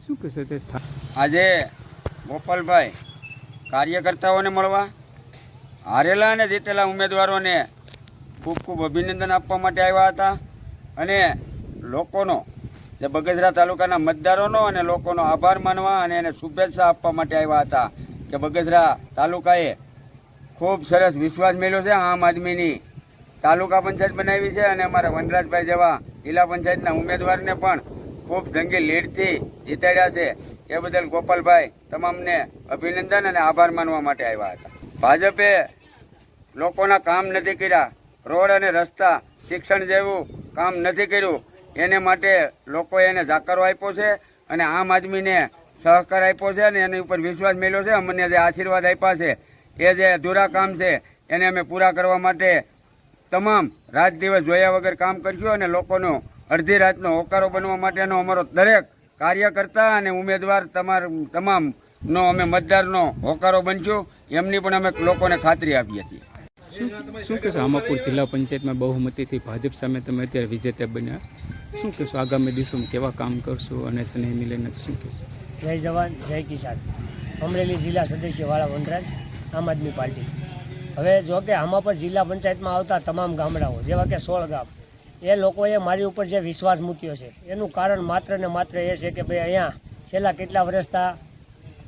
શું કહેશો તે આજે ગોપાલભાઈ કાર્યકર્તાઓને મળવા હારેલા અને જીતેલા ઉમેદવારોને ખૂબ ખૂબ અભિનંદન આપવા માટે આવ્યા હતા અને લોકોનો જે બગસરા તાલુકાના મતદારોનો અને લોકોનો આભાર માનવા અને એને શુભેચ્છા આપવા માટે આવ્યા હતા કે બગસરા તાલુકાએ ખૂબ સરસ વિશ્વાસ મેળવ્યો છે આમ આદમીની તાલુકા પંચાયત બનાવી છે અને અમારા વનરાજભાઈ જેવા જિલ્લા પંચાયતના ઉમેદવારને પણ ખૂબ જંગી લીડથી જીતાડ્યા છે એ બદલ ગોપાલભાઈ તમામને અભિનંદન અને આભાર માનવા માટે આવ્યા હતા. ભાજપે લોકોના કામ નથી કર્યા, રોડ અને રસ્તા, શિક્ષણ જેવું કામ નથી કર્યું, એને માટે લોકોએ એને જાકારો આપ્યો છે અને આમ આદમીને સહકાર આપ્યો છે અને એની ઉપર વિશ્વાસ મેળવ્યો છે. અમને જે આશીર્વાદ આપ્યા છે એ જે અધૂરા કામ છે એને અમે પૂરા કરવા માટે તમામ રાત દિવસ જોયા વગર કામ કરશું અને લોકોનો અડધી રાતનો હોકારો બનવા માટેનો અમારો દરેક કાર્યકર્તા અને ઉમેદવાર તમામનો અમે મતદારનો હોકારો બનશું એમની પણ અમે લોકોને ખાતરી આપીએ છીએ. શું કહેશો આમાપુર જિલ્લા પંચાયતમાં બહુમતીથી ભાજપ સામે તમે અત્યારે વિજેતા બન્યા, શું કહેશો આગામી દિવસોમાં કેવા કામ કરશો અને સ્નેહ મિલન શું કહેશો? જય જવાન જય કિસાન. અમરેલી જિલ્લા સદસ્યવાળા વનરાજ, આમ આદમી પાર્ટી. હવે જો કે આમાપુર જિલ્લા પંચાયતમાં આવતા તમામ ગામડાઓ જેવા કે 16 ગામ એ લોકોએ મારી ઉપર જે વિશ્વાસ મૂક્યો છે એનું કારણ માત્ર ને માત્ર એ છે કે ભાઈ અહીંયા છેલ્લા કેટલા વર્ષથી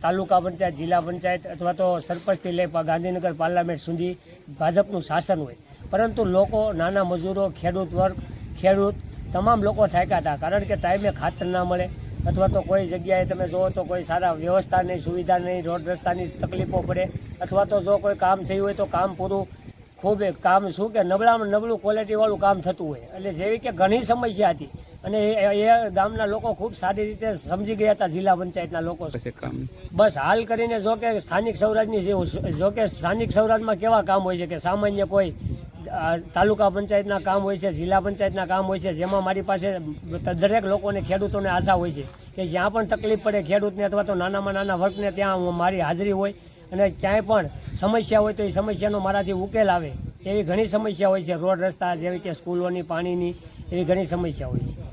તાલુકા પંચાયત, જિલ્લા પંચાયત અથવા તો સરપંચથી લઈ ગાંધીનગર પાર્લામેન્ટ સુધી ભાજપનું શાસન હોય, પરંતુ લોકો, નાના મજૂરો, ખેડૂત વર્ગ, ખેડૂત તમામ લોકો થાક્યા હતા. કારણ કે ટાઈમે ખાતર ના મળે અથવા તો કોઈ જગ્યાએ તમે જુઓ તો કોઈ સારા વ્યવસ્થા નહીં, સુવિધા નહીં, રોડ રસ્તાની તકલીફો પડે અથવા તો જો કોઈ કામ થયું હોય તો કામ પૂરું ખૂબ કામ શું કે નબળામાં નબળું ક્વોલિટીવાળું કામ થતું હોય. એટલે જેવી કે ઘણી સમસ્યા હતી અને એ ગામના લોકો ખૂબ સારી રીતે સમજી ગયા હતા, જિલ્લા પંચાયતના લોકો. બસ હાલ કરીને જો કે સ્થાનિક સ્વરાજની જો કે સ્થાનિક સ્વરાજમાં કેવા કામ હોય છે કે સામાન્ય કોઈ તાલુકા પંચાયતના કામ હોય છે, જિલ્લા પંચાયતના કામ હોય છે, જેમાં મારી પાસે દરેક લોકોને, ખેડૂતોને આશા હોય છે કે જ્યાં પણ તકલીફ પડે ખેડૂતને અથવા તો નાનામાં નાના વર્ગને ત્યાં મારી હાજરી હોય અને ક્યાંય પણ સમસ્યા હોય તો એ સમસ્યાનો મારાથી ઉકેલ આવે એવી ઘણી સમસ્યા હોય છે. રોડ રસ્તા જેવી કે સ્કૂલોની, પાણીની એવી ઘણી સમસ્યા હોય છે.